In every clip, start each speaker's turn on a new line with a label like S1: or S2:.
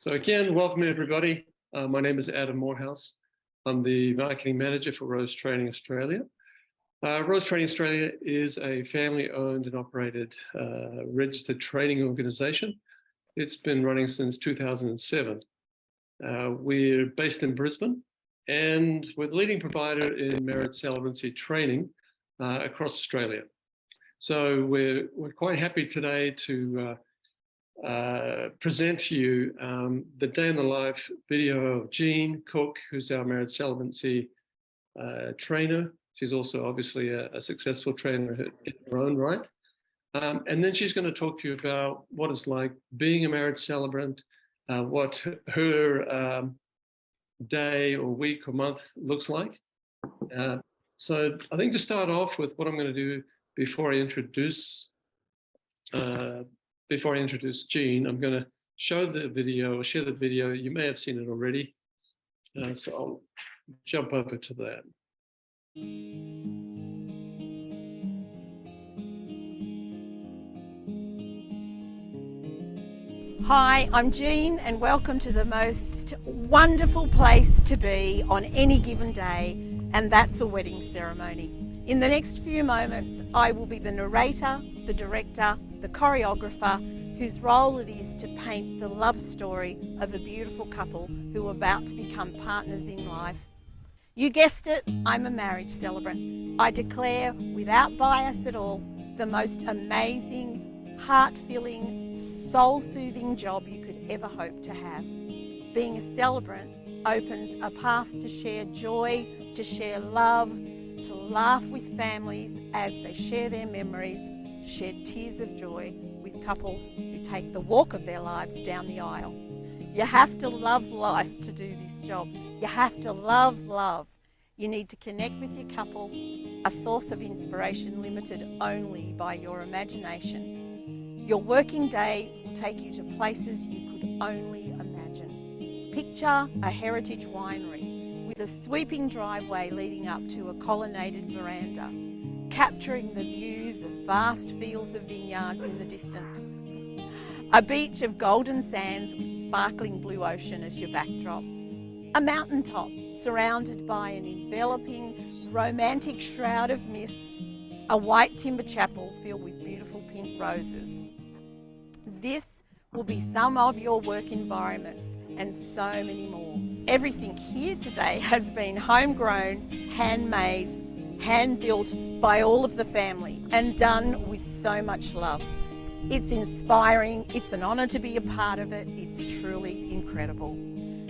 S1: So again, welcome everybody. My name is Adam Morehouse. I'm the marketing manager for Rose Training Australia. Rose Training Australia is a family-owned and operated registered training organisation. It's been running since 2007. We're based in Brisbane, and we're the leading provider in marriage celebrancy training across Australia. So we're quite happy today to present to you the day in the life video of Jean Cook, who's our marriage celebrancy trainer. She's also obviously a successful trainer in her own right. And then she's going to talk to you about what it's like being a marriage celebrant, what her day or week or month looks like. So I think to start off with, what I'm going to do before I introduce Jean, I'm going to show the video or share the video. You may have seen it already. So I'll jump over to that.
S2: Hi, I'm Jean, and welcome to the most wonderful place to be on any given day, and that's a wedding ceremony. In the next few moments, I will be the narrator, the director, the choreographer, whose role it is to paint the love story of a beautiful couple who are about to become partners in life. You guessed it, I'm a marriage celebrant. I declare, without bias at all, the most amazing, heart-filling, soul-soothing job you could ever hope to have. Being a celebrant opens a path to share joy, to share love, to laugh with families as they share their memories, shed tears of joy with couples who take the walk of their lives down the aisle. You have to love life to do this job. You have to love love. You need to connect with your couple, a source of inspiration limited only by your imagination. Your working day will take you to places you could only imagine. Picture a heritage winery with a sweeping driveway leading up to a colonnaded veranda, capturing the views of vast fields of vineyards in the distance. A beach of golden sands with sparkling blue ocean as your backdrop. A mountaintop surrounded by an enveloping, romantic shroud of mist. A white timber chapel filled with beautiful pink roses. This will be some of your work environments and so many more. Everything here today has been homegrown, handmade, hand-built by all of the family and done with so much love. It's inspiring, it's an honour to be a part of it, it's truly incredible.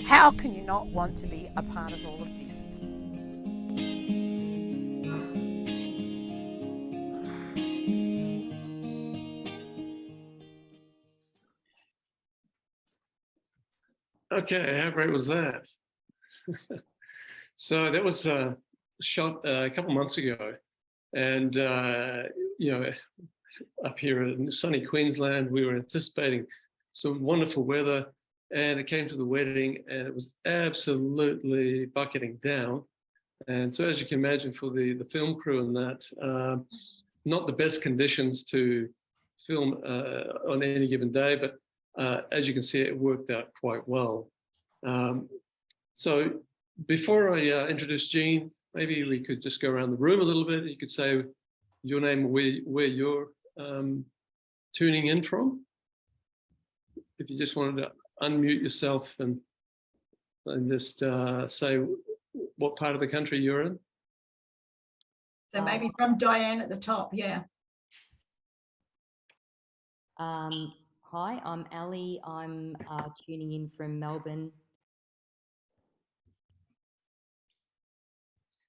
S2: How can you not want to be a part of all of this?
S1: Okay, how great was that? So that was shot a couple months ago, and you know, up here in sunny Queensland, we were anticipating some wonderful weather, and it came to the wedding, and it was absolutely bucketing down. And so, as you can imagine, for the film crew and that, not the best conditions to film on any given day, but as you can see, it worked out quite well. So before I introduce Jean, maybe we could just go around the room a little bit. You could say your name, where you're tuning in from. If you just wanted to unmute yourself and just say what part of the country you're in.
S3: So maybe from Diane at the top, yeah.
S4: Hi, I'm Ali. I'm tuning in from Melbourne.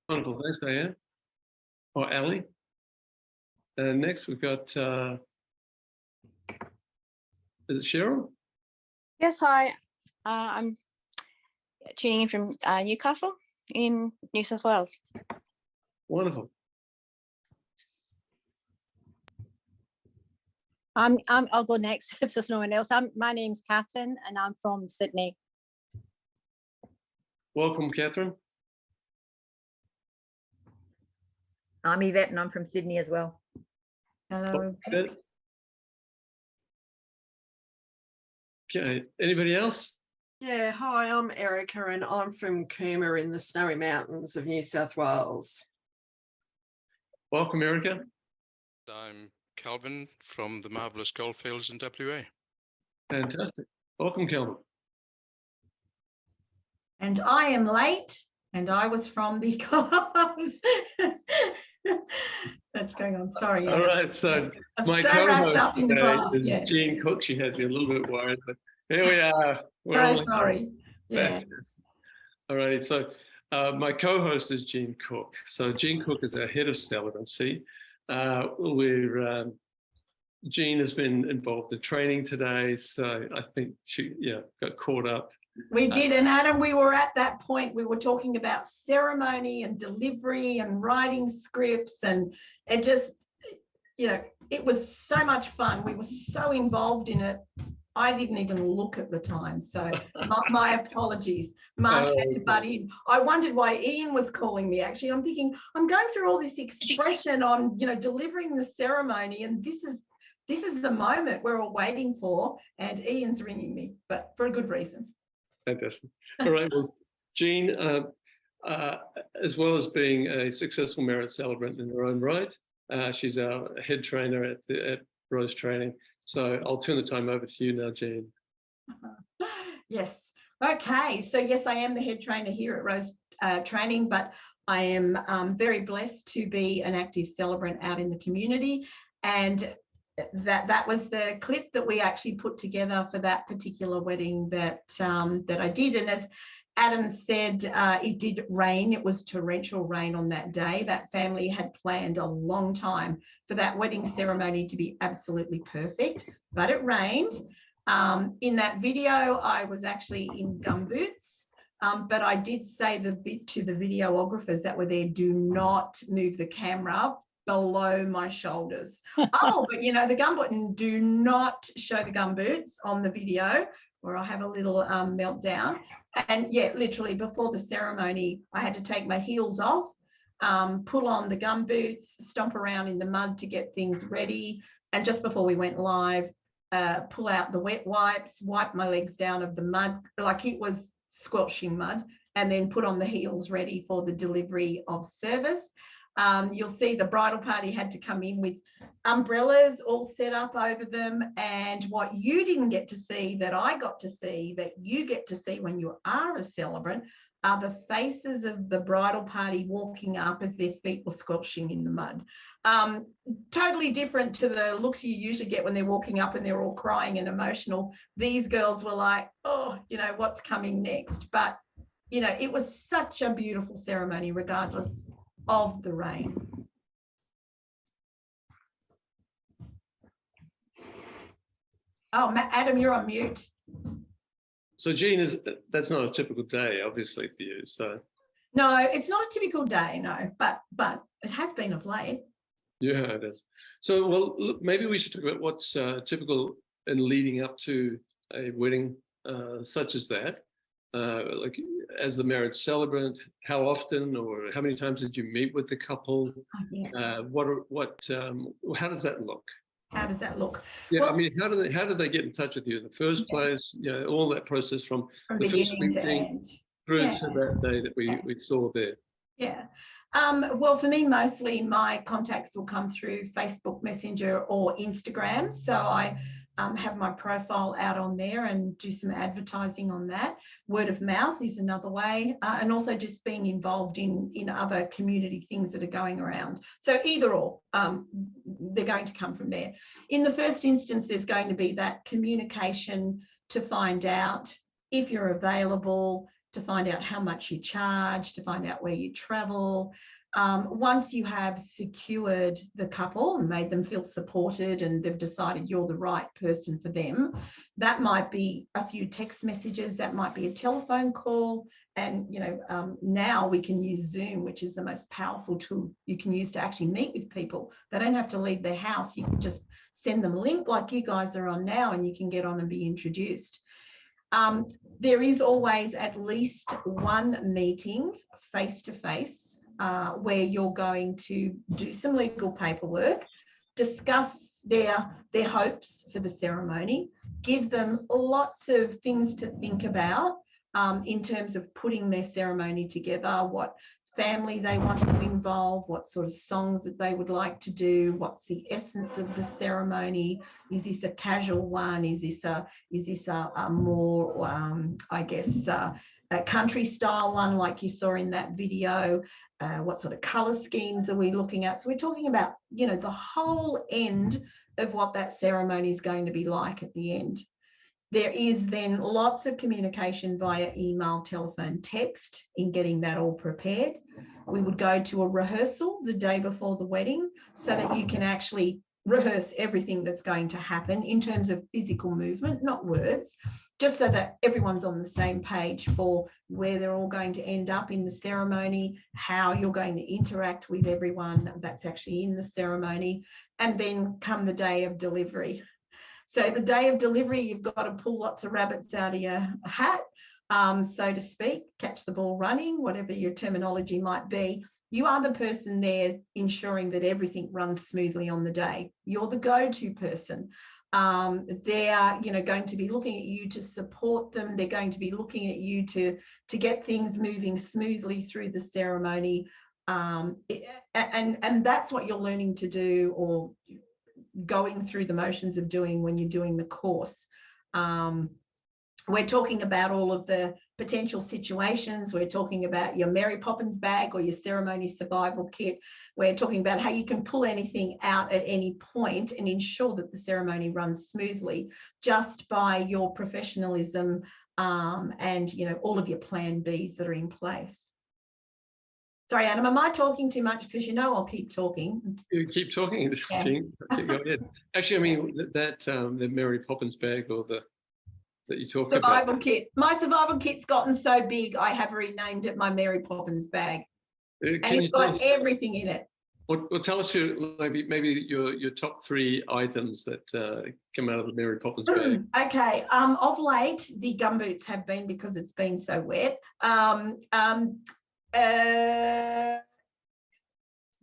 S1: Wonderful, thanks, Diane. Or Ali. And next we've got, is it Cheryl?
S5: Yes, hi. I'm tuning in from Newcastle in New South Wales.
S1: Wonderful.
S6: I'll go next if there's no one else. My name's Catherine and I'm from Sydney.
S1: Welcome, Catherine.
S7: I'm Yvette and I'm from Sydney as well.
S3: Hello.
S1: Okay, anybody else?
S8: Yeah, hi, I'm Erica and I'm from Cooma in the Snowy Mountains of New South Wales.
S1: Welcome, Erica.
S9: I'm Calvin from the marvellous goldfields in WA.
S1: Fantastic. Welcome, Kelvin.
S3: And I am late, and I was from because that's going on. Sorry.
S1: All right, so
S3: I'm
S1: my
S3: so wrapped
S1: co-host
S3: up in the
S1: today
S3: class.
S1: is
S3: Yeah.
S1: Jean Cook. She had me a little bit worried, but here we are. We're
S3: So
S1: all
S3: sorry. Yeah.
S1: fantastic. All right, so my co-host is Jean Cook. So Jean Cook is our head of celebrancy. Jean has been involved in training today, so I think she got caught up.
S3: We did, and Adam, we were at that point. We were talking about ceremony and delivery and writing scripts, and it just, it was so much fun. We were so involved in it. I didn't even look at the time, so my apologies. Mark had to butt in. I wondered why Ian was calling me. Actually, I'm thinking I'm going through all this expression on, delivering the ceremony, and this is the moment we're all waiting for, and Ian's ringing me, but for a good reason.
S1: Fantastic. All right, well, Jean, as well as being a successful marriage celebrant in her own right, she's our head trainer at Rose Training. So I'll turn the time over to you now, Jean.
S3: Yes. Okay. So yes, I am the head trainer here at Rose Training, but I am very blessed to be an active celebrant out in the community, and that was the clip that we actually put together for that particular wedding that I did. And as Adam said, it did rain. It was torrential rain on that day. That family had planned a long time for that wedding ceremony to be absolutely perfect, but it rained. In that video, I was actually in gumboots, but I did say to the videographers that were there, do not move the camera below my shoulders. Oh, but the gumboot, do not show the gumboots on the video or I'll have a little meltdown. And yeah, literally before the ceremony, I had to take my heels off, pull on the gumboots, stomp around in the mud to get things ready. And just before we went live, pull out the wet wipes, wipe my legs down of the mud, like it was squelching mud, and then put on the heels ready for the delivery of service. You'll see the bridal party had to come in with umbrellas all set up over them. And what you didn't get to see that I got to see, that you get to see when you are a celebrant, are the faces of the bridal party walking up as their feet were squelching in the mud. Totally different to the looks you usually get when they're walking up and they're all crying and emotional. These girls were like, oh, what's coming next? But, it was such a beautiful ceremony, regardless of the rain. Oh, Adam, you're on mute.
S1: So Jean, that's not a typical day, obviously, for you. So
S3: no, it's not a typical day, no, but it has been of late.
S1: Yeah, it is. So, well, look, maybe we should talk about what's typical in leading up to a wedding such as that. Like as the marriage celebrant, how often or how many times did you meet with the couple?
S3: Oh, yeah.
S1: How does that look?
S3: How does that look?
S1: Yeah,
S3: well,
S1: I mean, how did they get in touch with you in the first place? All that process from the first meeting through to that day that we saw there.
S3: Yeah. Well, for me, mostly my contacts will come through Facebook Messenger or Instagram. So I have my profile out on there and do some advertising on that. Word of mouth is another way, and also just being involved in other community things that are going around. So either or, they're going to come from there. In the first instance, there's going to be that communication to find out if you're available, to find out how much you charge, to find out where you travel. Once you have secured the couple and made them feel supported and they've decided you're the right person for them, that might be a few text messages, that might be a telephone call. And, now we can use Zoom, which is the most powerful tool you can use to actually meet with people. They don't have to leave their house. You can just send them a link like you guys are on now and you can get on and be introduced. There is always at least one meeting face-to-face where you're going to do some legal paperwork, discuss their hopes for the ceremony, give them lots of things to think about in terms of putting their ceremony together, what family they want to involve, what sort of songs that they would like to do, what's the essence of the ceremony. Is this a casual one? Is this a more I guess a country style one like you saw in that video? What sort of color schemes are we looking at? So we're talking about, you know, the whole end of what that ceremony is going to be like at the end. There is then lots of communication via email, telephone, text in getting that all prepared. We would go to a rehearsal the day before the wedding so that you can actually rehearse everything that's going to happen in terms of physical movement, not words, just so that everyone's on the same page for where they're all going to end up in the ceremony, how you're going to interact with everyone that's actually in the ceremony, and then come the day of delivery. So the day of delivery, you've got to pull lots of rabbits out of your hat, so to speak, catch the ball running, whatever your terminology might be. You are the person there ensuring that everything runs smoothly on the day. You're the go-to person. They're, you know, going to be looking at you to support them. They're going to be looking at you to get things moving smoothly through the ceremony. And that's what you're learning to do, or going through the motions of doing when you're doing the course. We're talking about all of the potential situations. We're talking about your Mary Poppins bag or your ceremony survival kit. We're talking about how you can pull anything out at any point and ensure that the ceremony runs smoothly just by your professionalism and, you know, all of your plan Bs that are in place. Sorry, Adam, am I talking too much? Because you know I'll keep talking.
S1: You keep talking,
S3: Yeah.
S1: Jean. Go ahead. Actually, I mean, the Mary Poppins bag, or that you talk about.
S3: Survival kit. My survival kit's gotten so big, I have renamed it my Mary Poppins bag. And it's got everything in it.
S1: Well, tell us maybe your top 3 items that come out of the Mary Poppins bag.
S3: Okay. Of late, the gumboots have been, because it's been so wet.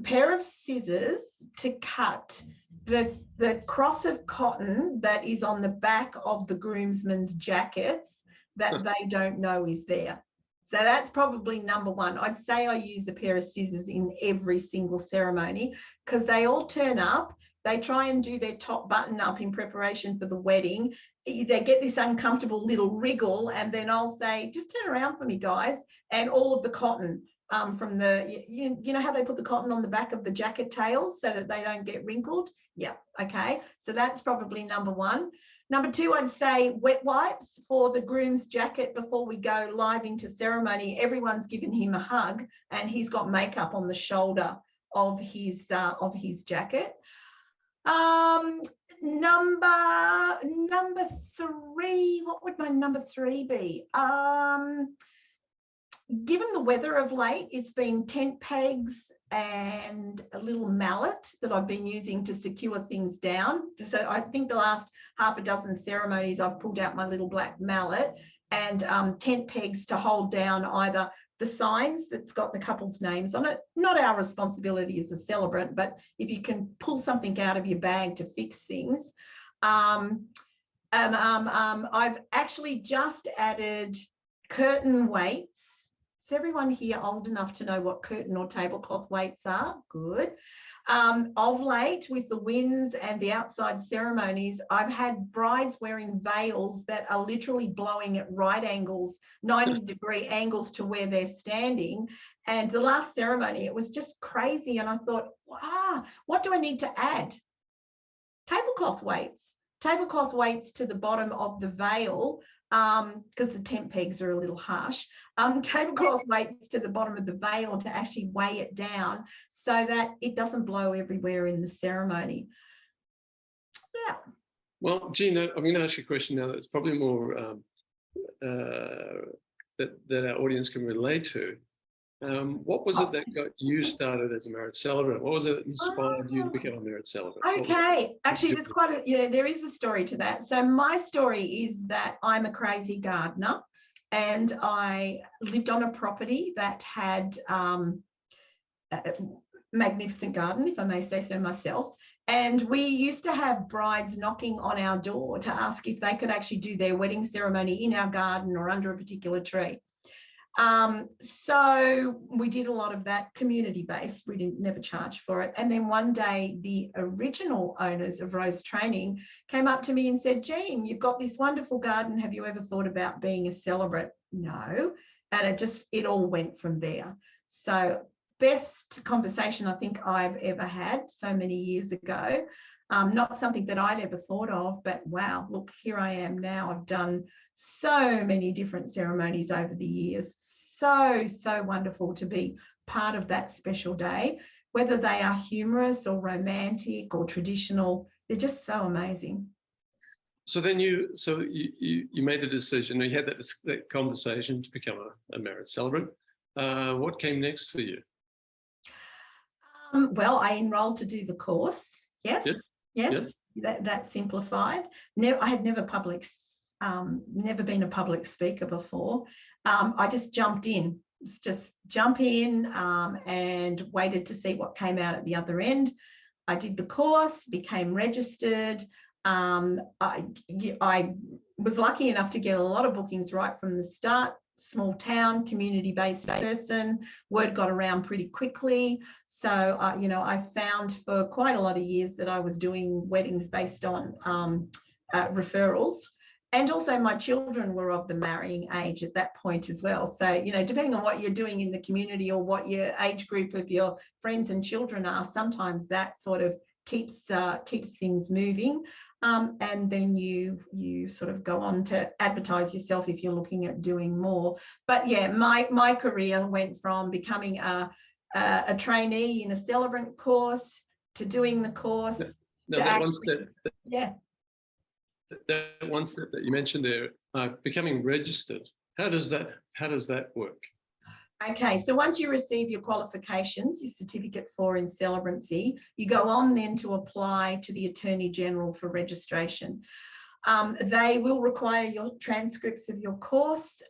S3: Pair of scissors to cut the cross of cotton that is on the back of the groomsmen's jackets that they don't know is there. So that's probably number 1. I'd say I use a pair of scissors in every single ceremony, because they all turn up. They try and do their top button up in preparation for the wedding. They get this uncomfortable little wriggle, and then I'll say, just turn around for me, guys. And all of the cotton from the, you know how they put the cotton on the back of the jacket tails so that they don't get wrinkled? Yeah, okay. So that's probably number 1. Number 2, I'd say wet wipes for the groom's jacket before we go live into ceremony. Everyone's given him a hug and he's got makeup on the shoulder of his jacket. Number 3, what would my number 3 be? Given the weather of late, it's been tent pegs and a little mallet that I've been using to secure things down. So I think the last half a dozen ceremonies, I've pulled out my little black mallet and tent pegs to hold down either the signs that's got the couple's names on it. Not our responsibility as a celebrant, but if you can pull something out of your bag to fix things. I've actually just added curtain weights. Is everyone here old enough to know what curtain or tablecloth weights are? Good. Of late, with the winds and the outside ceremonies, I've had brides wearing veils that are literally blowing at right angles, 90-degree angles to where they're standing. And the last ceremony, it was just crazy. And I thought, wow, what do I need to add? Tablecloth weights. Tablecloth weights to the bottom of the veil, because the tent pegs are a little harsh. Tablecloth weights to the bottom of the veil to actually weigh it down so that it doesn't blow everywhere in the ceremony. Yeah.
S1: Well, Jean, I'm going to ask you a question now that's probably more that our audience can relate to. What was it that got you started as a marriage celebrant? What was it that inspired you to become a marriage celebrant?
S3: Okay, actually, there's there is a story to that. So my story is that I'm a crazy gardener, and I lived on a property that had a magnificent garden, if I may say so myself. And we used to have brides knocking on our door to ask if they could actually do their wedding ceremony in our garden or under a particular tree. So we did a lot of that community-based. We didn't never charge for it. And then one day, the original owners of Rose Training came up to me and said, Jean, you've got this wonderful garden. Have you ever thought about being a celebrant? No. And it all went from there. So best conversation I think I've ever had so many years ago. Not something that I'd ever thought of, but wow, look, here I am now. I've done so many different ceremonies over the years. So wonderful to be part of that special day, whether they are humorous or romantic or traditional. They're just so amazing.
S1: So then you made the decision, you had that conversation to become a marriage celebrant. What came next for you?
S3: Well, I enrolled to do the course. Yes. That simplified. I had never been a public speaker before. I just jumped in, and waited to see what came out at the other end. I did the course, became registered. I was lucky enough to get a lot of bookings right from the start. Small town, community-based person. Word got around pretty quickly. So, I found for quite a lot of years that I was doing weddings based on referrals. And also my children were of the marrying age at that point as well. So, depending on what you're doing in the community or what your age group of your friends and children are, sometimes that sort of keeps things moving. And then you sort of go on to advertise yourself if you're looking at doing more. But yeah, my career went from becoming a trainee in a celebrant course to doing the course.
S1: That one step that you mentioned there, becoming registered. How does that work?
S3: Okay, so once you receive your qualifications, your certificate in celebrancy, you go on then to apply to the Attorney General for registration. They will require your transcripts of your course.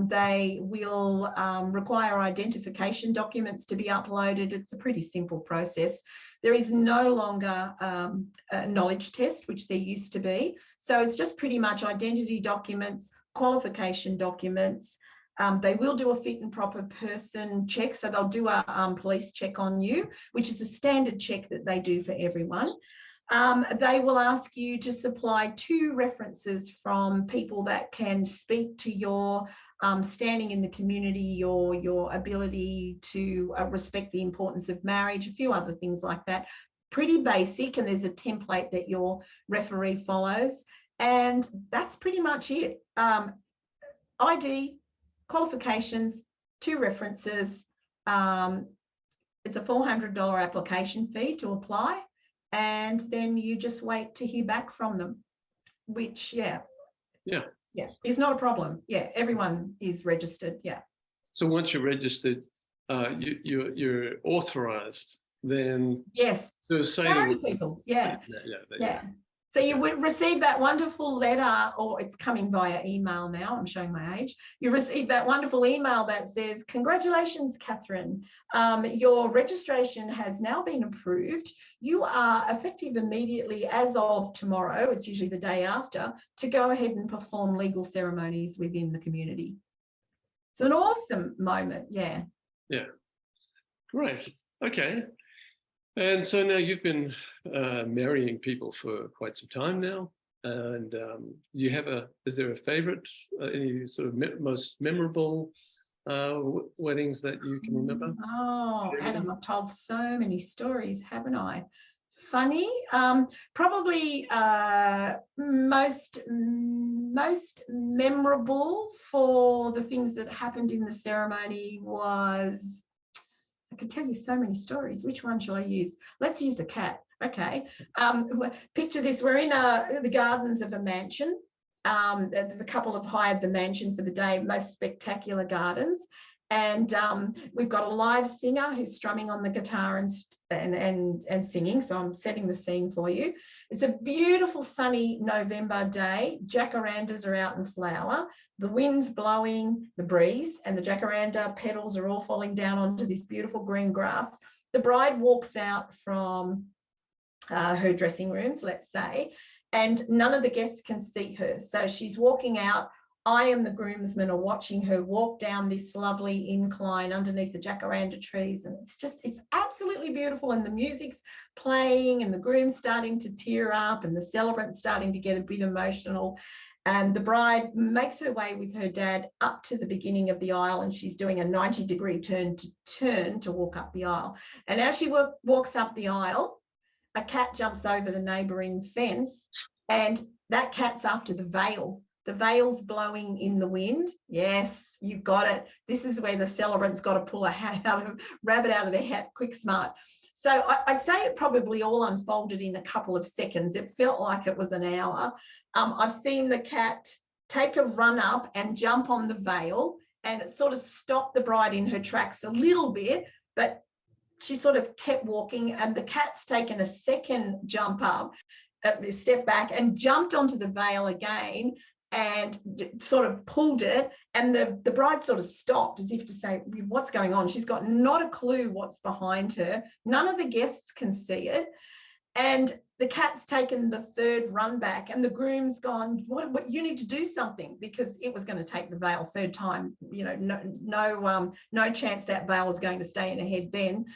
S3: They will require identification documents to be uploaded. It's a pretty simple process. There is no longer a knowledge test, which there used to be. So it's just pretty much identity documents, qualification documents. They will do a fit and proper person check. So they'll do a police check on you, which is a standard check that they do for everyone. They will ask you to supply 2 references from people that can speak to your standing in the community, your ability to respect the importance of marriage, a few other things like that. Pretty basic, and there's a template that your referee follows. And that's pretty much it. ID, qualifications, 2 references. It's a $400 application fee to apply. And then you just wait to hear back from them, which, yeah, is not a problem. Yeah, everyone is registered. Yeah.
S1: So once you're registered, you're authorized then.
S3: Yes.
S1: To say the
S3: people. Yeah. So you would receive that wonderful letter, or it's coming via email now. I'm showing my age. You receive that wonderful email that says, "Congratulations, Catherine. Your registration has now been approved. You are effective immediately as of tomorrow," it's usually the day after, "to go ahead and perform legal ceremonies within the community." It's an awesome moment. Yeah.
S1: Yeah. Great. Okay. And so now you've been marrying people for quite some time now, and is there a favorite, any sort of most memorable weddings that you can remember?
S3: Oh, Adam, I've told so many stories, haven't I? Funny, probably most memorable for the things that happened in the ceremony was, I could tell you so many stories. Which one shall I use? Let's use the cat. Okay. Picture this. We're in the gardens of a mansion. The couple have hired the mansion for the day, most spectacular gardens. And we've got a live singer who's strumming on the guitar and singing. So I'm setting the scene for you. It's a beautiful sunny November day. Jacarandas are out in flower. The wind's blowing, the breeze, and the jacaranda petals are all falling down onto this beautiful green grass. The bride walks out from her dressing rooms, let's say, and none of the guests can see her. So she's walking out. I am the groomsmen are watching her walk down this lovely incline underneath the jacaranda trees. And it's absolutely beautiful. And the music's playing and the groom's starting to tear up and the celebrant's starting to get a bit emotional. And the bride makes her way with her dad up to the beginning of the aisle, and she's doing a 90-degree turn to walk up the aisle. And as she walks up the aisle, a cat jumps over the neighbouring fence, and that cat's after the veil. The veil's blowing in the wind. Yes, you've got it. This is where the celebrant's got to pull a rabbit out of their hat, quick, smart. So I'd say it probably all unfolded in a couple of seconds. It felt like it was an hour. I've seen the cat take a run up and jump on the veil, and it sort of stopped the bride in her tracks a little bit, but she sort of kept walking, and the cat's taken a second jump up, step back, and jumped onto the veil again and sort of pulled it. And the bride sort of stopped as if to say, what's going on? She's got not a clue what's behind her. None of the guests can see it. And the cat's taken the third run back, and the groom's gone, what you need to do something, because it was going to take the veil third time. You know, no chance that veil was going to stay in her head then.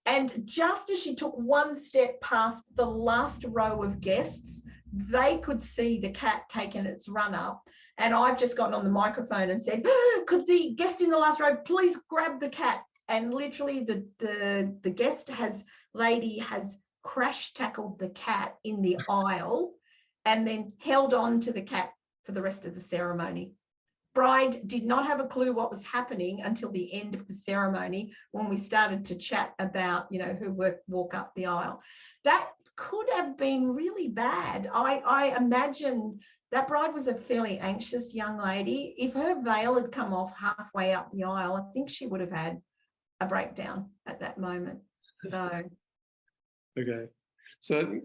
S3: And just as she took one step past the last row of guests, they could see the cat taking its run up. And I've just gotten on the microphone and said, could the guest in the last row please grab the cat? And literally the guest lady has crash tackled the cat in the aisle and then held on to the cat for the rest of the ceremony. Bride did not have a clue what was happening until the end of the ceremony, when we started to chat about, you know, her walk up the aisle. That could have been really bad. I imagine that bride was a fairly anxious young lady. If her veil had come off halfway up the aisle, I think she would have had a breakdown at that moment. So.
S1: Okay. So,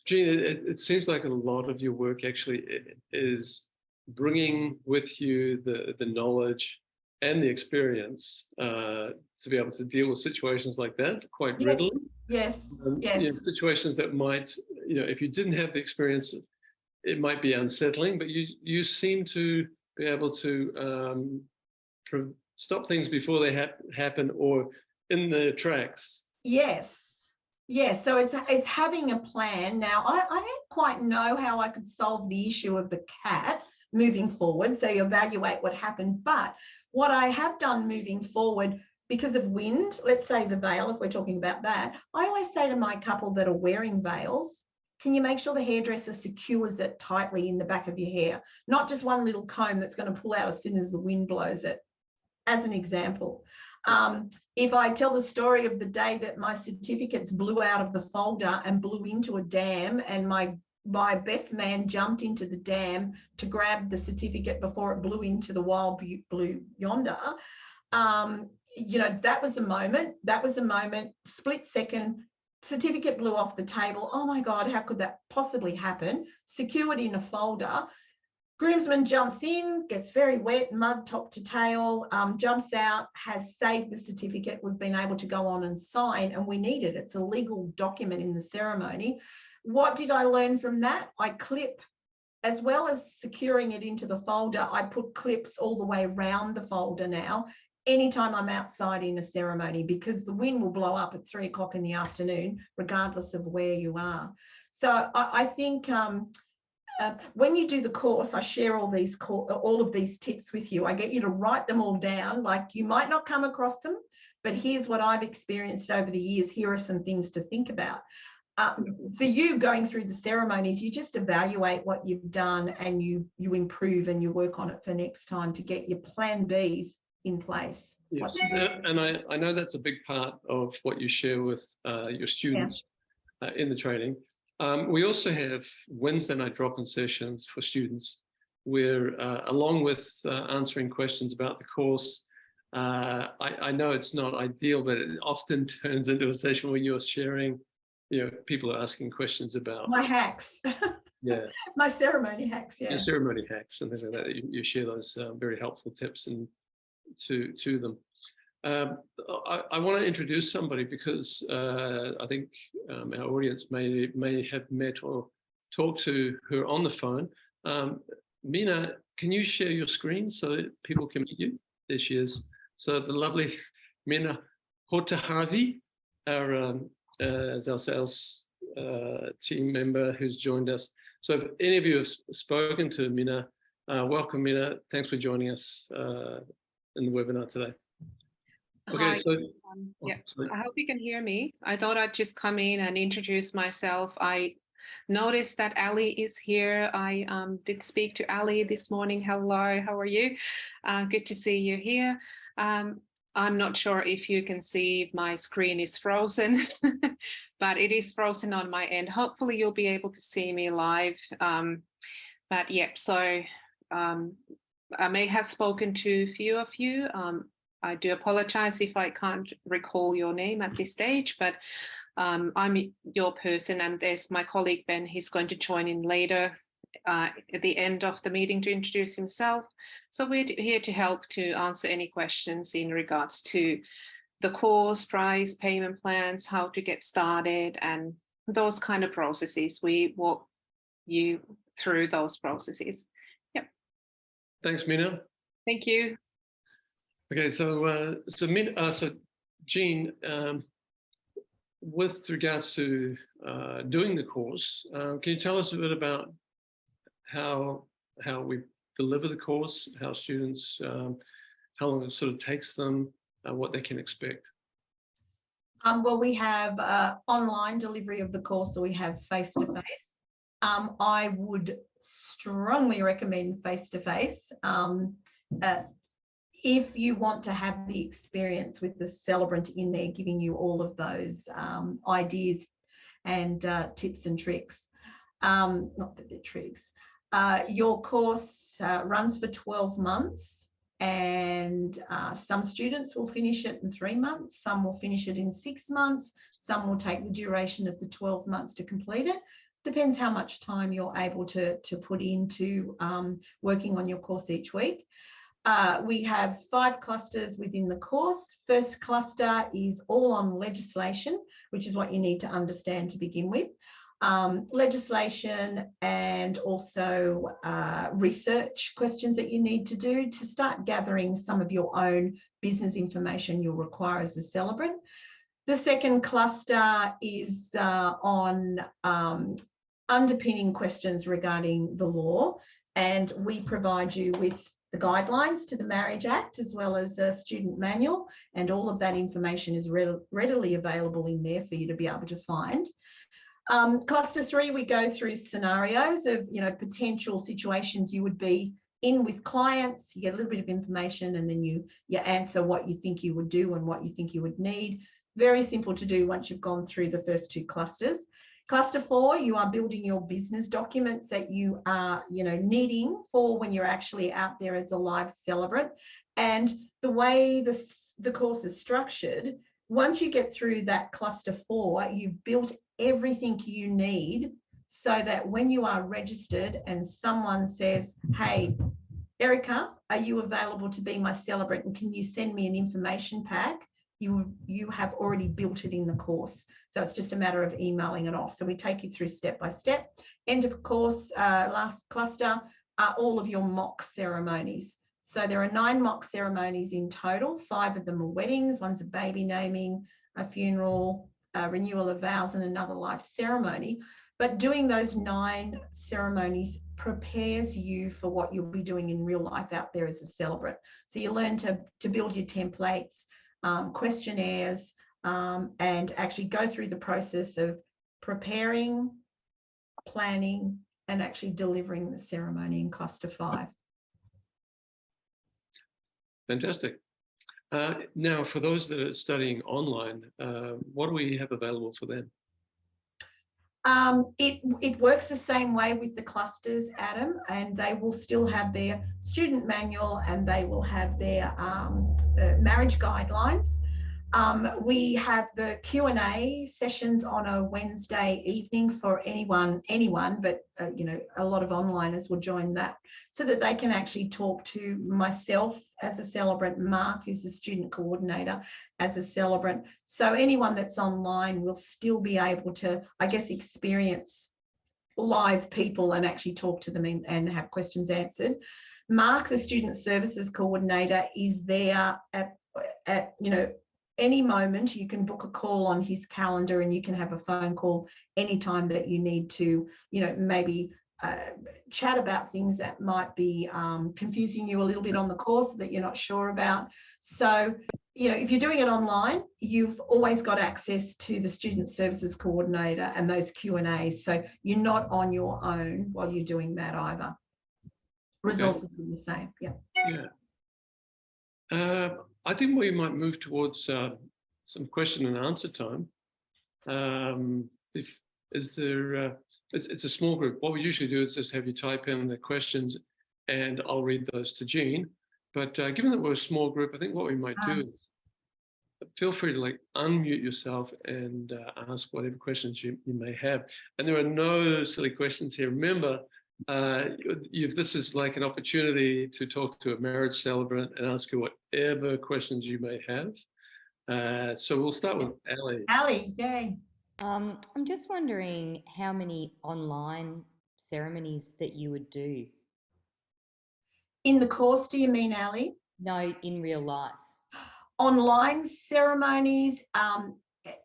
S1: Jean, it seems like a lot of your work actually is bringing with you the knowledge and the experience to be able to deal with situations like that quite readily.
S3: Yes. Yes.
S1: You know, situations that might, you know, if you didn't have the experience, it might be unsettling, but you seem to be able to stop things before they happen or in the tracks.
S3: Yes. Yes, so it's having a plan. Now, I don't quite know how I could solve the issue of the cat moving forward, so you evaluate what happened. But what I have done moving forward, because of wind, let's say the veil, if we're talking about that, I always say to my couple that are wearing veils, can you make sure the hairdresser secures it tightly in the back of your hair? Not just one little comb that's going to pull out as soon as the wind blows it, as an example. If I tell the story of the day that my certificates blew out of the folder and blew into a dam, and my best man jumped into the dam to grab the certificate before it blew into the wild blue yonder, you know, that was a moment, split second, certificate blew off the table. Oh my God, how could that possibly happen? Secured in a folder. Groomsman jumps in, gets very wet, mud top to tail, jumps out, has saved the certificate. We've been able to go on and sign, and we need it. It's a legal document in the ceremony. What did I learn from that? I clip, as well as securing it into the folder, I put clips all the way around the folder now, anytime I'm outside in a ceremony, because the wind will blow up at 3 o'clock in the afternoon, regardless of where you are. So I think when you do the course, I share all of these tips with you. I get you to write them all down. Like, you might not come across them, but here's what I've experienced over the years. Here are some things to think about. For you, going through the ceremonies, you just evaluate what you've done, and you improve and you work on it for next time to get your plan Bs in place.
S1: Yes, and I know that's a big part of what you share with your students in the training. We also have Wednesday night drop-in sessions for students where, along with answering questions about the course, I know it's not ideal, but it often turns into a session where you're sharing, you know, people are asking questions about
S3: my hacks.
S1: Yeah.
S3: My ceremony hacks, yeah.
S1: Your ceremony hacks and things like that. You share those very helpful tips and to them. I want to introduce somebody because I think our audience may have met or talked to her on the phone. Mina, can you share your screen so that people can meet you? There she is. So the lovely Mina Hotahavi, as our sales team member who's joined us. So if any of you have spoken to Mina, welcome Mina. Thanks for joining us in the webinar today. Okay,
S10: Hi.
S1: so
S10: Yeah, I hope you can hear me. I thought I'd just come in and introduce myself. I noticed that Ali is here. I did speak to Ali this morning. Hello, how are you? Good to see you here. I'm not sure if you can see if my screen is frozen, but it is frozen on my end. Hopefully you'll be able to see me live. But yeah, so I may have spoken to a few of you. I do apologize if I can't recall your name at this stage, but I'm your person, and there's my colleague Ben. He's going to join in later at the end of the meeting to introduce himself. So we're here to help to answer any questions in regards to the course, price, payment plans, how to get started, and those kind of processes. We walk you through those processes. Yep.
S1: thanks, Mina.
S10: Thank you.
S1: Okay, so Jean, with regards to doing the course, can you tell us a bit about how we deliver the course, how students, how long it sort of takes them, what they can expect?
S3: Well, we have online delivery of the course, or we have face-to-face. I would strongly recommend face-to-face. If you want to have the experience with the celebrant in there, giving you all of those ideas and tips and tricks, not that they're tricks. Your course runs for 12 months, and some students will finish it in 3 months, some will finish it in 6 months, some will take the duration of the 12 months to complete it. Depends how much time you're able to put into working on your course each week. We have 5 clusters within the course. First cluster is all on legislation, which is what you need to understand to begin with. Legislation and also research questions that you need to do to start gathering some of your own business information you'll require as a celebrant. The second cluster is on underpinning questions regarding the law, and we provide you with the guidelines to the Marriage Act, as well as a student manual, and all of that information is readily available in there for you to be able to find. Cluster 3, we go through scenarios of, potential situations you would be in with clients. You get a little bit of information, and then you answer what you think you would do and what you think you would need. Very simple to do once you've gone through the first 2 clusters. Cluster 4, you are building your business documents that you are, needing for when you're actually out there as a live celebrant. And the way the course is structured, once you get through that cluster 4, you've built everything you need so that when you are registered and someone says, hey, Erica, are you available to be my celebrant, and can you send me an information pack? You have already built it in the course. So it's just a matter of emailing it off. So we take you through step by step. End of course, last cluster are all of your mock ceremonies. So there are 9 mock ceremonies in total. 5 of them are weddings. One's a baby naming, a funeral, a renewal of vows, and another life ceremony. But doing those 9 ceremonies prepares you for what you'll be doing in real life out there as a celebrant. So you learn to build your templates, questionnaires, and actually go through the process of preparing, planning, and actually delivering the ceremony in cluster 5.
S1: Fantastic. Now, for those that are studying online, what do we have available for them?
S3: It works the same way with the clusters, Adam, and they will still have their student manual, and they will have their marriage guidelines. We have the Q&A sessions on a Wednesday evening for anyone, but you know, a lot of onliners will join that so that they can actually talk to myself as a celebrant, Mark, who's the student coordinator, as a celebrant. So anyone that's online will still be able to, I guess, experience live people and actually talk to them and have questions answered. Mark, the student services coordinator, is there at you know, any moment. You can book a call on his calendar and you can have a phone call anytime that you need to, you know, maybe chat about things that might be confusing you a little bit on the course that you're not sure about. So, you know, if you're doing it online, you've always got access to the student services coordinator and those Q&As. So you're not on your own while you're doing that either. Resources are the same. Yeah.
S1: Yeah. I think we might move towards some question and answer time. It's a small group. What we usually do is just have you type in the questions and I'll read those to Jean. But given that we're a small group, I think what we might do is feel free to like unmute yourself and ask whatever questions you may have. And there are no silly questions here. Remember, this is like an opportunity to talk to a marriage celebrant and ask her whatever questions you may have. So we'll start with Ali.
S3: Ali, yay.
S4: I'm just wondering how many online ceremonies that you would do.
S3: In the course, do you mean, Ali?
S4: No, in real life.
S3: Online ceremonies,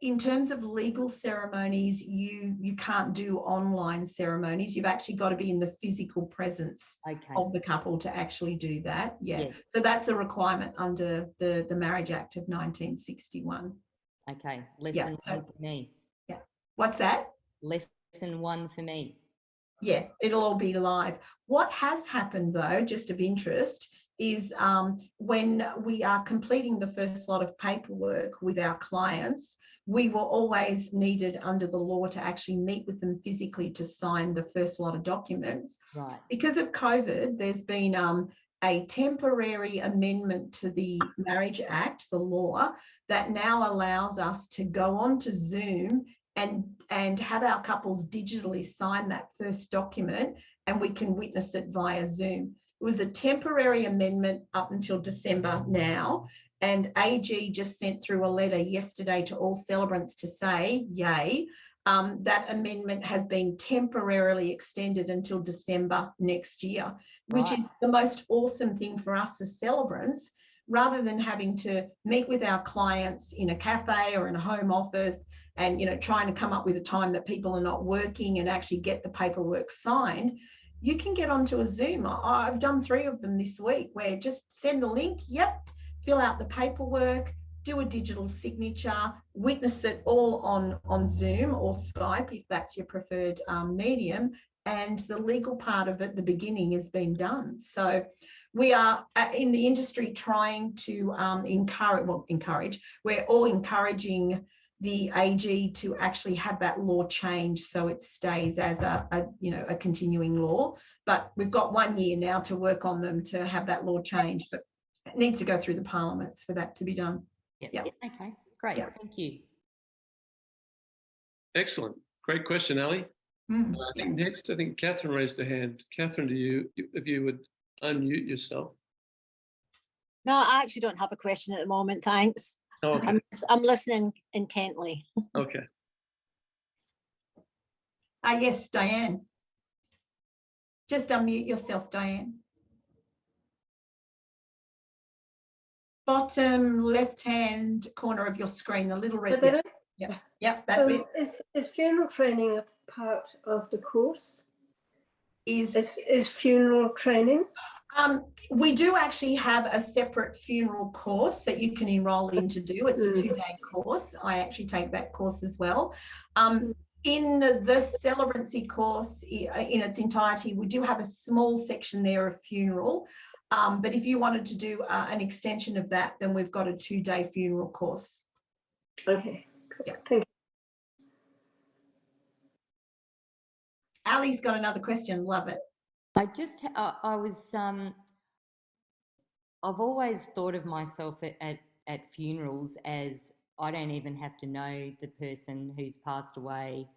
S3: in terms of legal ceremonies, you can't do online ceremonies. You've actually got to be in the physical presence of the couple to actually do that. Yeah.
S4: Yes.
S3: So that's a requirement under the Marriage Act of 1961.
S4: Okay. Lesson one for me.
S3: Yeah. What's that?
S4: Lesson one for me.
S3: Yeah, it'll all be live. What has happened though, just of interest, is when we are completing the first lot of paperwork with our clients, we were always needed under the law to actually meet with them physically to sign the first lot of documents.
S4: Right.
S3: Because of COVID, there's been a temporary amendment to the Marriage Act, the law, that now allows us to go on to Zoom and have our couples digitally sign that first document, and we can witness it via Zoom. It was a temporary amendment up until December now, and AG just sent through a letter yesterday to all celebrants to say, yay, that amendment has been temporarily extended until December next year, which is the most awesome thing for us as celebrants. Rather than having to meet with our clients in a cafe or in a home office and, you know, trying to come up with a time that people are not working and actually get the paperwork signed, you can get onto a Zoom. I've done 3 of them this week where just send the link, fill out the paperwork, do a digital signature, witness it all on Zoom or Skype if that's your preferred medium, and the legal part of it, the beginning, has been done. So we are in the industry trying to encourage, we're all encouraging the AG to actually have that law change so it stays as a continuing law. But we've got 1 year now to work on them to have that law change, but it needs to go through the parliaments for that to be done.
S4: Yeah. Okay, great. Thank you.
S1: Excellent. Great question, Ali. I think next, Catherine raised her hand. Catherine, if you would unmute yourself.
S6: No, I actually don't have a question at the moment, thanks.
S1: Oh, okay.
S6: I'm listening intently.
S1: Okay.
S3: Yes, Diane. Just unmute yourself, Diane. Bottom left-hand corner of your screen, the little red bit. Yep, that's it.
S11: Is funeral training a part of the course?
S3: Is
S11: funeral training?
S3: We do actually have a separate funeral course that you can enroll in to do. It's a 2-day course. I actually take that course as well. In the celebrancy course in its entirety, we do have a small section there of funeral. But if you wanted to do an extension of that, then we've got a 2-day funeral course.
S11: Okay.
S3: Yeah.
S11: Thank you.
S3: Ali's got another question. Love it.
S4: I've always thought of myself at funerals as I don't even have to know the person who's passed away.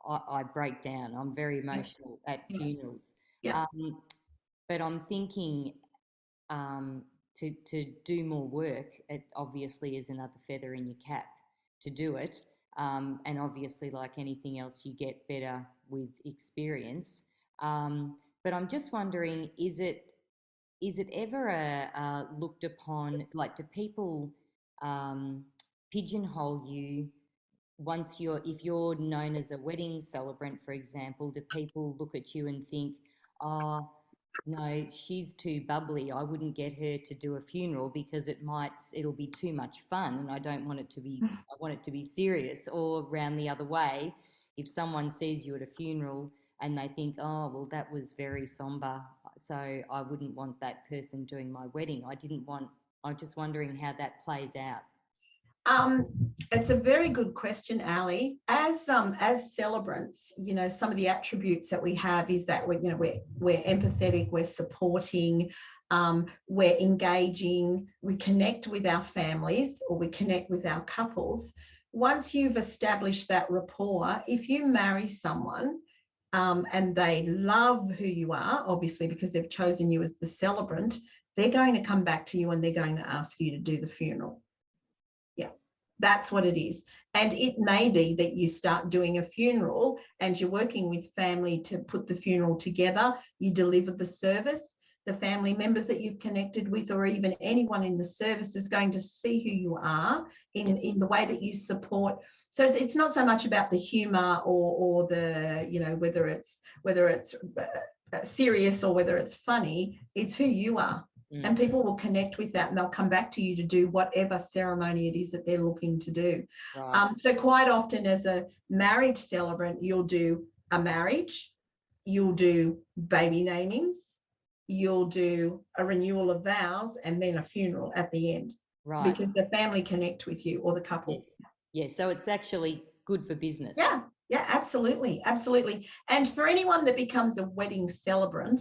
S4: I break down. I'm very emotional at funerals.
S3: Yeah.
S4: But I'm thinking to do more work, it obviously is another feather in your cap to do it. And obviously, like anything else, you get better with experience. But I'm just wondering, is it ever looked upon, like, do people pigeonhole you once if you're known as a wedding celebrant, for example? Do people look at you and think, oh, no, she's too bubbly, I wouldn't get her to do a funeral because it'll be too much fun and I don't want it to be, I want it to be serious? Or round the other way, if someone sees you at a funeral and they think, oh, well, that was very somber, so I wouldn't want that person doing my wedding. I'm just wondering how that plays out.
S3: It's a very good question, Ali. As celebrants, you know, some of the attributes that we have is that we're empathetic, we're supporting, we're engaging, we connect with our families, or we connect with our couples. Once you've established that rapport, if you marry someone and they love who you are, obviously because they've chosen you as the celebrant, they're going to come back to you and they're going to ask you to do the funeral. Yeah, that's what it is. And it may be that you start doing a funeral and you're working with family to put the funeral together, you deliver the service, the family members that you've connected with, or even anyone in the service is going to see who you are in the way that you support. So it's not so much about the humor or the, you know, whether it's serious or whether it's funny, it's who you are. And people will connect with that and they'll come back to you to do whatever ceremony it is that they're looking to do. Right. So quite often as a marriage celebrant, you'll do a marriage, you'll do baby namings, you'll do a renewal of vows, and then a funeral at the end. Right. Because the family connect with you, or the couple.
S4: Yes. Yeah, so it's actually good for business.
S3: Yeah, yeah, absolutely, absolutely. And for anyone that becomes a wedding celebrant,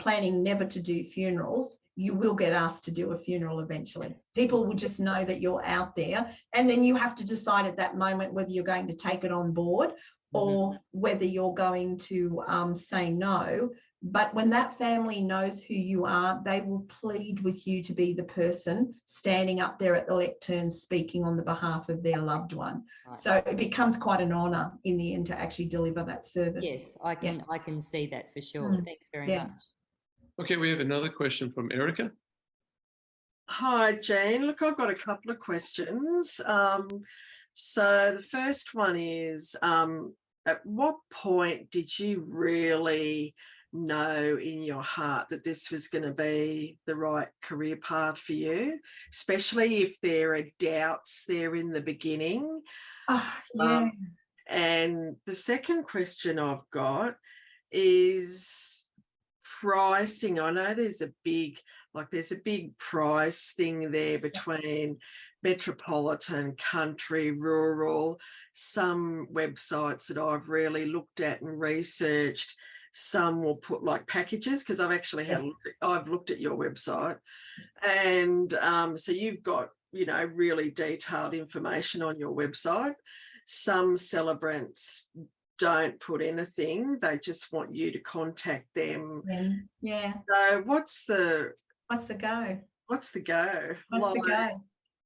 S3: planning never to do funerals, you will get asked to do a funeral eventually. People will just know that you're out there, and then you have to decide at that moment whether you're going to take it on board or whether you're going to say no. But when that family knows who you are, they will plead with you to be the person standing up there at the lectern speaking on the behalf of their loved one. Right. So it becomes quite an honour in the end to actually deliver that service.
S4: Yes, I can see that for sure. Thanks very much.
S1: Okay, we have another question from Erica.
S8: Hi, Jane. Look, I've got a couple of questions. So the first one is, at what point did you really know in your heart that this was going to be the right career path for you, especially if there are doubts there in the beginning? And the second question I've got is pricing. I know there's a big price thing there between metropolitan, country, rural. Some websites that I've really looked at and researched, some will put like packages, because I've actually I've looked at your website, and so you've got, you know, really detailed information on your website. Some celebrants don't put anything, they just want you to contact them. So what's the go?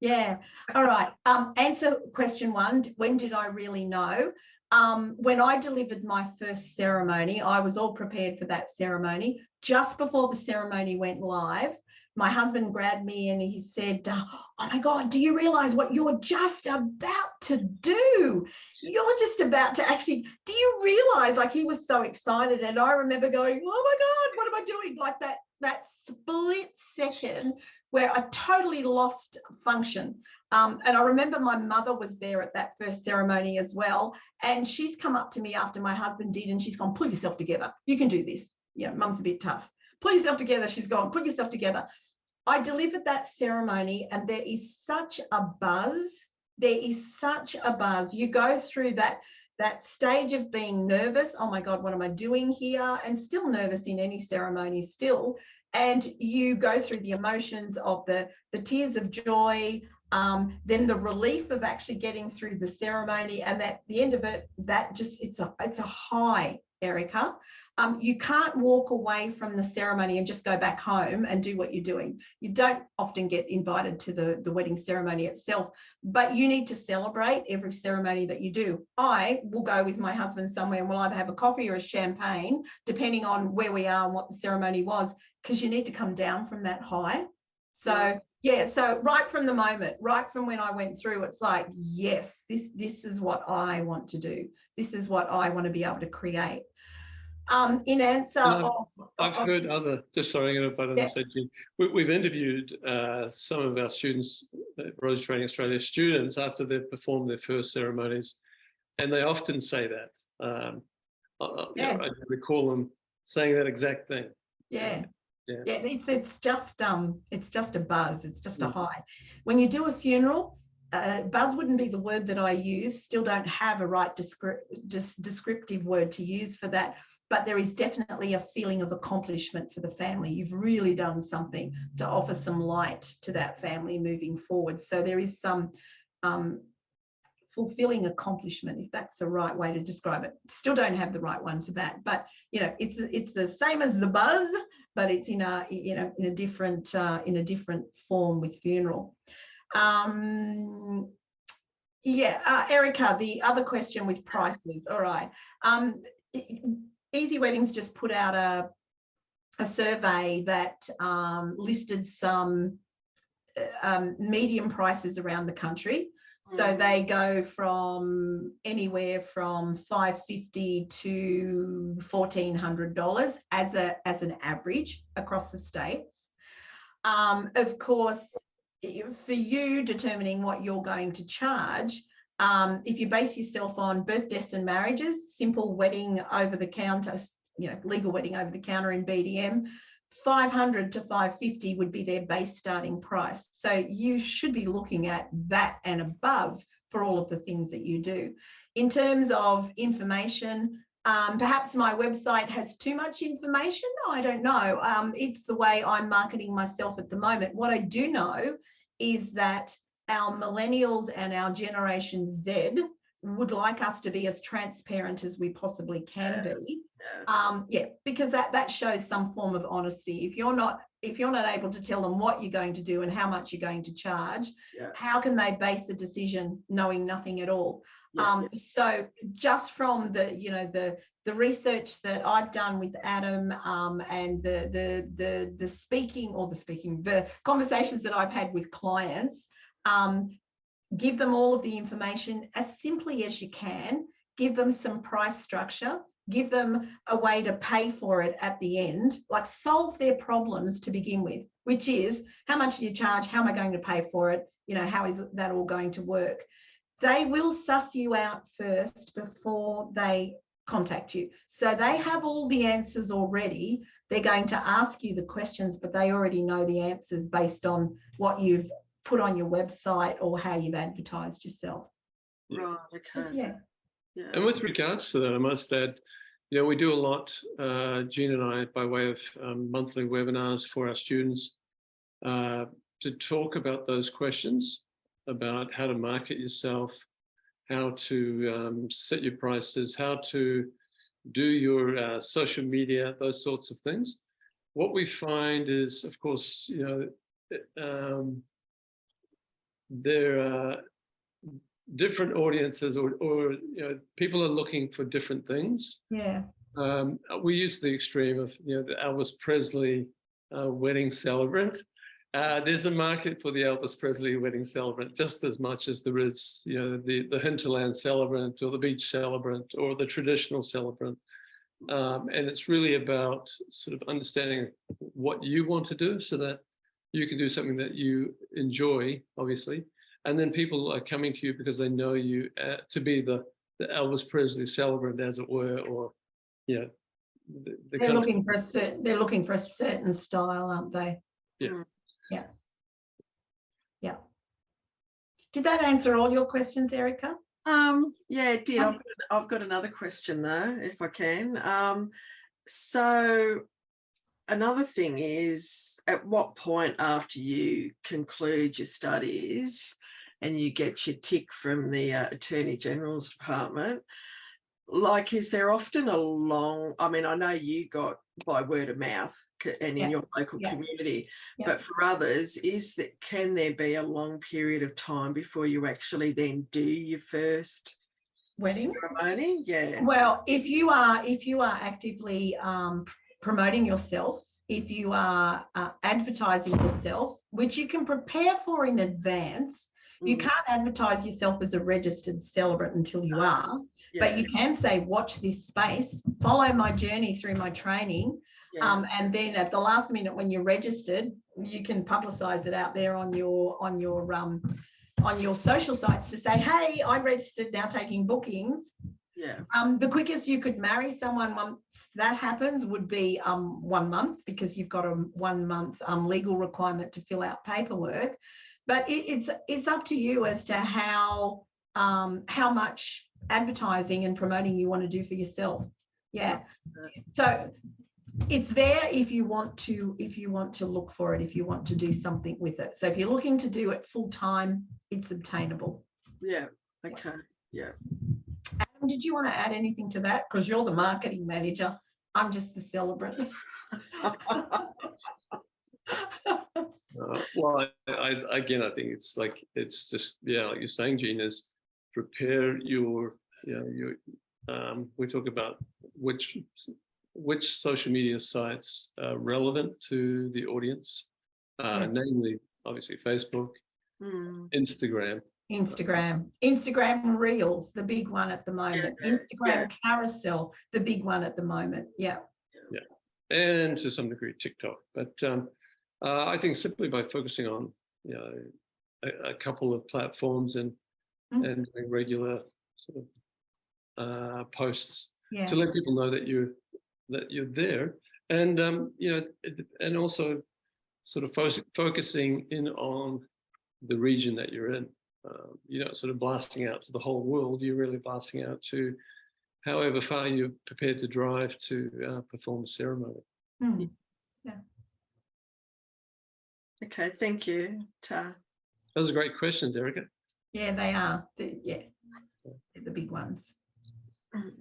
S3: Yeah. All right. Answer question one. When did I really know? When I delivered my first ceremony, I was all prepared for that ceremony. Just before the ceremony went live, my husband grabbed me and he said, oh my God, do you realize what you're just about to do? You're just about to actually, do you realize? Like, he was so excited. And I remember going, oh my God, what am I doing? Like that split second where I totally lost function. And I remember my mother was there at that first ceremony as well. And she's come up to me after my husband did, and she's gone, pull yourself together. You can do this. Yeah, mum's a bit tough. Pull yourself together. She's gone, put yourself together. I delivered that ceremony and there is such a buzz. There is such a buzz. You go through that stage of being nervous. Oh my God, what am I doing here? And still nervous in any ceremony still. And you go through the emotions of the tears of joy, then the relief of actually getting through the ceremony, and at the end of it, that just it's a high, Erica. You can't walk away from the ceremony and just go back home and do what you're doing. You don't often get invited to the wedding ceremony itself, but you need to celebrate every ceremony that you do. I will go with my husband somewhere and we'll either have a coffee or a champagne, depending on where we are and what the ceremony was, because you need to come down from that high. So yeah, so right from the moment, right from when I went through, it's like, yes, this is what I want to do. This is what I want to be able to create. In answer
S1: I've heard other, just sorry, I'm going to butt in
S3: Yeah.
S1: and say, Jean, we've interviewed some of our students, Rose Training Australia students, after they've performed their first ceremonies, and they often say that. You know, I recall them saying that exact thing.
S3: Yeah.
S1: Yeah.
S3: Yeah, it's just a buzz. It's just a high. When you do a funeral, buzz wouldn't be the word that I use. Still don't have a right descriptive word to use for that. But there is definitely a feeling of accomplishment for the family. You've really done something to offer some light to that family moving forward. So there is some fulfilling accomplishment, if that's the right way to describe it. Still don't have the right one for that, but you know, it's the same as the buzz, but it's in a different form with funeral. Erica, the other question with prices. All right. Easy Weddings just put out a survey that listed some medium prices around the country. So they go from anywhere from $550 to $1,400 as an average across the states. Of course, for you determining what you're going to charge, if you base yourself on birth, deaths and marriages, simple wedding over the counter, legal wedding over the counter in BDM, $500 to $550 would be their base starting price. So you should be looking at that and above for all of the things that you do. In terms of information, perhaps my website has too much information. I don't know. It's the way I'm marketing myself at the moment. What I do know is that our millennials and our Generation Z would like us to be as transparent as we possibly can be. Because that shows some form of honesty. If you're not able to tell them what you're going to do and how much you're going to charge, how can they base a decision knowing nothing at all? So just from the research that I've done with Adam and the conversations that I've had with clients, give them all of the information as simply as you can, give them some price structure, give them a way to pay for it at the end, like solve their problems to begin with, which is how much do you charge? How am I going to pay for it? How is that all going to work? They will suss you out first before they contact you. So they have all the answers already. They're going to ask you the questions, but they already know the answers based on what you've put on your website or how you've advertised yourself.
S8: Right, okay.
S1: And with regards to that, I must add, we do a lot, Jean and I, by way of monthly webinars for our students to talk about those questions, about how to market yourself, how to set your prices, how to do your social media, those sorts of things. What we find is, of course, there are different audiences or people are looking for different things. We use the extreme of the Elvis Presley wedding celebrant. There's a market for the Elvis Presley wedding celebrant just as much as there is the hinterland celebrant or the beach celebrant or the traditional celebrant. And it's really about sort of understanding what you want to do so that you can do something that you enjoy, obviously. And then people are coming to you because they know you to be the Elvis Presley celebrant, as it were, or they're looking for a
S3: certain style, aren't they? Yeah. Did that answer all your questions, Erica?
S8: Yeah, it did. I've got another question though, if I can. So another thing is, at what point after you conclude your studies and you get your tick from the Attorney General's Department, like, is there often a long, I mean, I know you got by word of mouth and in your local community, but for others, can there be a long period of time before you actually then do your first
S3: wedding
S8: ceremony? Yeah.
S3: Well, if you are actively promoting yourself, if you are advertising yourself, which you can prepare for in advance, you can't advertise yourself as a registered celebrant until you are, but you can say, watch this space, follow my journey through my training, and then at the last minute when you're registered, you can publicize it out there on your social sites to say, hey, I'm registered, now taking bookings.
S8: Yeah.
S3: The quickest you could marry someone once that happens would be 1 month, because you've got a 1 month legal requirement to fill out paperwork. But it's up to you as to how much advertising and promoting you want to do for yourself. Yeah. So it's there if you want to look for it, if you want to do something with it. So if you're looking to do it full time, it's obtainable.
S8: Yeah. Okay. Yeah.
S3: Adam, did you want to add anything to that? Because you're the marketing manager. I'm just the celebrant.
S1: Well, I think it's just, like you're saying, Jean, is prepare your, we talk about which social media sites are relevant to the audience, namely, obviously, Facebook, Instagram Reels, the big one at the moment, Instagram Carousel, the big one at the moment. Yeah, and to some degree TikTok. But I think simply by focusing on a couple of platforms and doing regular sort of posts to let people know that you're there, and and also sort of focusing in on the region that you're in. You're not sort of blasting out to the whole world. You're really blasting out to however far you're prepared to drive to perform a ceremony.
S3: Yeah.
S8: Okay, thank you, Ta.
S1: Those are great questions, Erica.
S3: Yeah, they are. They're the big ones.
S1: And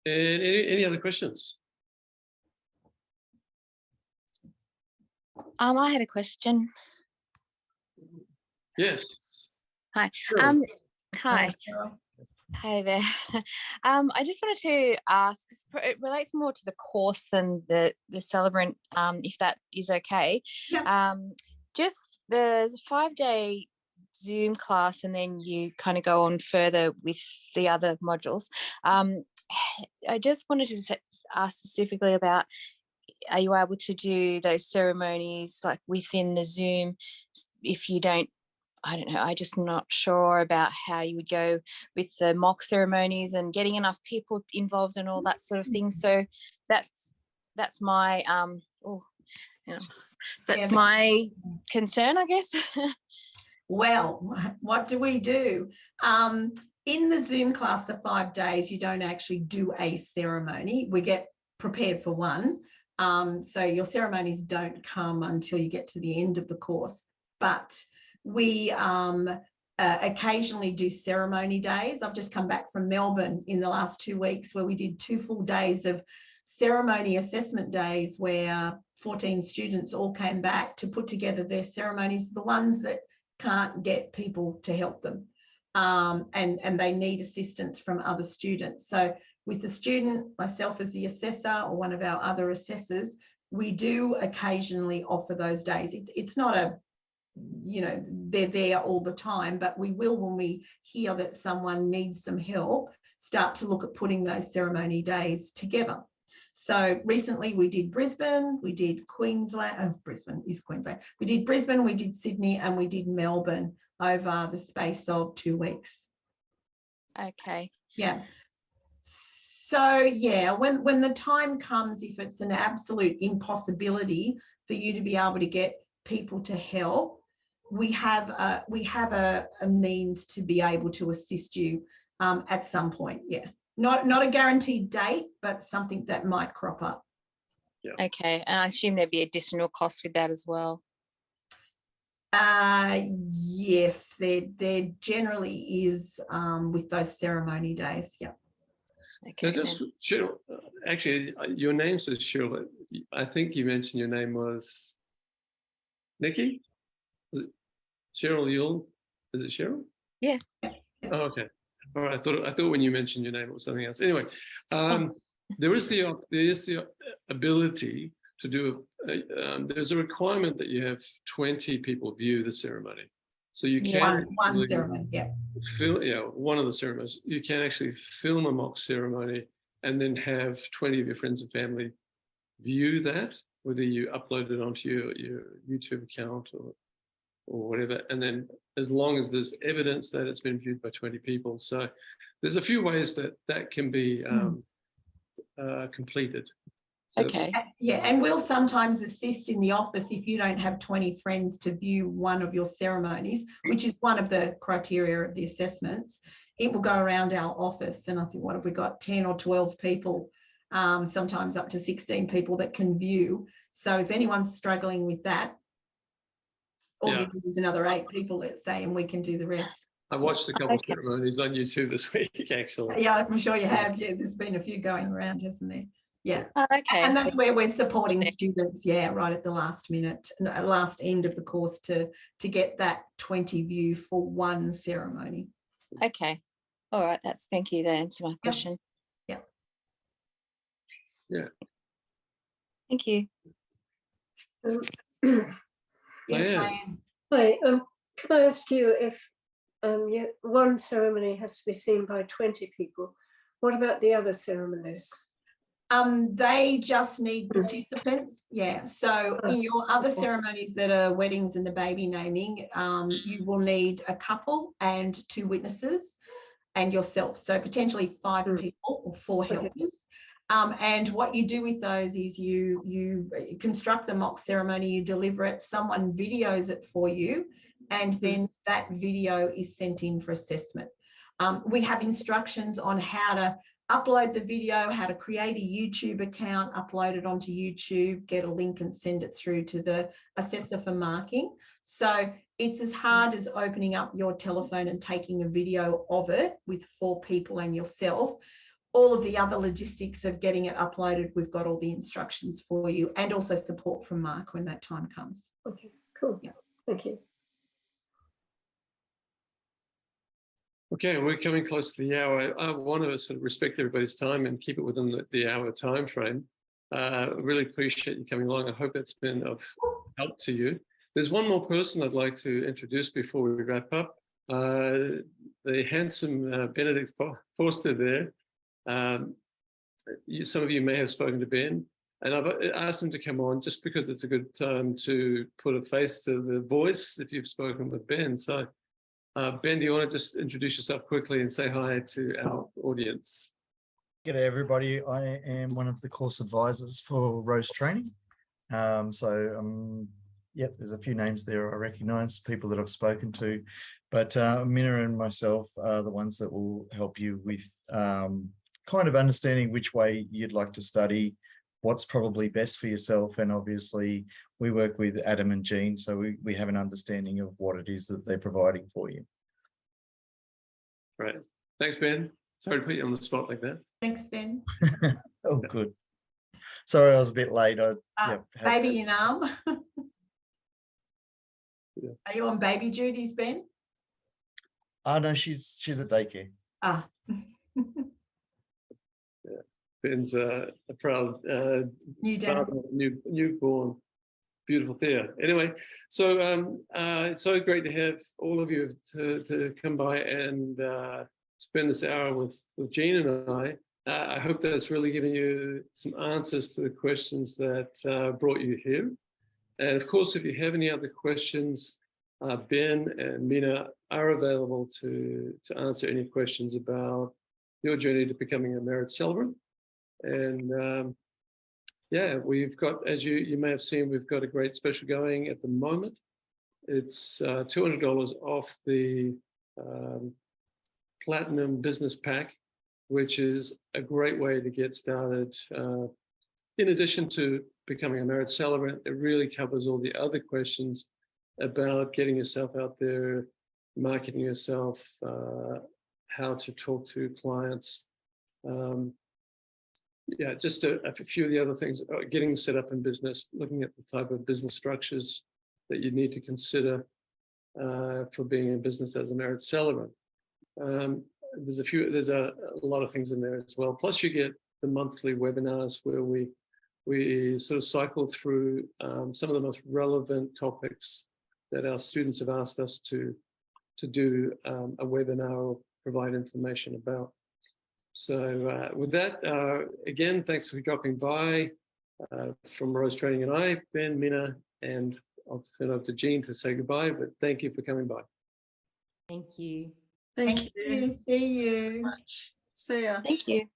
S1: any other questions?
S5: I had a question.
S1: Yes.
S5: Hi.
S1: Sure.
S5: Hi. Hi there. I just wanted to ask, it relates more to the course than the celebrant, if that is okay.
S3: Yeah.
S5: Just the 5-day Zoom class, and then you kind of go on further with the other modules. I just wanted to ask specifically about, are you able to do those ceremonies like within the Zoom if you don't, I don't know, I'm just not sure about how you would go with the mock ceremonies and getting enough people involved and all that sort of thing. So that's my my concern, I guess.
S3: Well, what do we do? In the Zoom class, the 5 days, you don't actually do a ceremony. We get prepared for one. So your ceremonies don't come until you get to the end of the course. But we occasionally do ceremony days. I've just come back from Melbourne in the last 2 weeks, where we did 2 full days of ceremony assessment days, where 14 students all came back to put together their ceremonies, the ones that can't get people to help them, and they need assistance from other students. So with the student, myself as the assessor or one of our other assessors, we do occasionally offer those days. It's not a, they're there all the time, but we will, when we hear that someone needs some help, start to look at putting those ceremony days together. So recently we did Brisbane, we did Queensland, Brisbane is Queensland. We did Brisbane, we did Sydney, and we did Melbourne over the space of 2 weeks.
S5: Okay.
S3: Yeah. So yeah, when the time comes, if it's an absolute impossibility for you to be able to get people to help, we have a means to be able to assist you at some point. Yeah, not a guaranteed date, but something that might crop up.
S5: Okay, and I assume there'd be additional costs with that as well.
S3: Yes, there generally is with those ceremony days. Yeah.
S1: Now,
S5: Okay,
S1: just Cheryl, actually, your name says Cheryl. I think you mentioned your name was Nikki. Was it Cheryl Yule? Is it Cheryl?
S5: Yeah.
S1: Oh, okay. All right. I thought when you mentioned your name it was something else. Anyway, there is the ability to do. There's a requirement that you have 20 people view the ceremony, so you can
S3: one ceremony. Yeah.
S1: One of the ceremonies. You can actually film a mock ceremony and then have 20 of your friends and family view that, whether you upload it onto your YouTube account or whatever, and then as long as there's evidence that it's been viewed by 20 people. So there's a few ways that can be completed. So,
S5: okay.
S3: Yeah, and we'll sometimes assist in the office if you don't have 20 friends to view one of your ceremonies, which is one of the criteria of the assessments. It will go around our office, and I think, what have we got, 10 or 12 people, sometimes up to 16 people that can view. So if anyone's struggling with that, all you need is another 8 people, let's say, and we can do the rest.
S1: I watched a couple of ceremonies on YouTube this week, actually.
S3: Yeah, I'm sure you have. Yeah, there's been a few going around, hasn't there? Yeah.
S5: Okay.
S3: And that's where we're supporting students, right at the last minute, last end of the course to get that 20 view for one ceremony.
S5: Okay. All right. Thank you. That answers my question.
S3: Yeah.
S1: Yeah.
S5: Thank you.
S3: Diane.
S11: Hi. Can I ask you if one ceremony has to be seen by 20 people? What about the other ceremonies?
S3: They just need participants. Yeah. So in your other ceremonies that are weddings and the baby naming, you will need a couple and 2 witnesses and yourself. So potentially 5 people or 4 helpers. And what you do with those is you construct the mock ceremony, you deliver it, someone videos it for you, and then that video is sent in for assessment. We have instructions on how to upload the video, how to create a YouTube account, upload it onto YouTube, get a link and send it through to the assessor for marking. So it's as hard as opening up your telephone and taking a video of it with 4 people and yourself. All of the other logistics of getting it uploaded, we've got all the instructions for you, and also support from Mark when that time comes.
S11: Okay, cool.
S3: Yeah.
S11: Thank you.
S1: Okay, we're coming close to the hour. I want to sort of respect everybody's time and keep it within the hour time frame. Really appreciate you coming along. I hope it's been of help to you. There's one more person I'd like to introduce before we wrap up. The handsome Benedict Forster there. Some of you may have spoken to Ben, and I've asked him to come on just because it's a good time to put a face to the voice if you've spoken with Ben. So Ben, do you want to just introduce yourself quickly and say hi to our audience?
S12: G'day everybody, I am one of the course advisors for Rose Training. Yep, there's a few names there I recognise, people that I've spoken to, but Minna and myself are the ones that will help you with kind of understanding which way you'd like to study, what's probably best for yourself, and obviously we work with Adam and Jean, so we have an understanding of what it is that they're providing for you.
S1: Right. Thanks, Ben. Sorry to put you on the spot like that.
S3: Thanks, Ben.
S12: Oh, good. Sorry, I was a bit late.
S3: Baby in arm.
S1: Yeah.
S3: Are you on baby duties, Ben?
S12: Oh no, she's at daycare.
S3: Ah.
S1: Yeah. Ben's a proud
S3: New dad.
S1: newborn, beautiful Thea. Anyway, so it's so great to have all of you to come by and spend this hour with Jean and I. I hope that it's really given you some answers to the questions that brought you here. And of course, if you have any other questions, Ben and Mina are available to answer any questions about your journey to becoming a marriage celebrant. And yeah, we've got, as you may have seen, we've got a great special going at the moment. It's $200 off the Platinum Business Pack, which is a great way to get started. In addition to becoming a marriage celebrant. It really covers all the other questions about getting yourself out there, marketing yourself, how to talk to clients. Yeah, just a few of the other things, getting set up in business, looking at the type of business structures that you need to consider for being in business as a marriage celebrant. There's a lot of things in there as well. Plus you get the monthly webinars where we sort of cycle through some of the most relevant topics that our students have asked us to do a webinar or provide information about. So with that, again, thanks for dropping by from Rose Training and I, Ben, Minna, and I'll turn over to Jean to say goodbye, but thank you for coming by.
S4: Thank you.
S8: Thank you.
S3: See you.
S8: See ya.
S5: Thank you.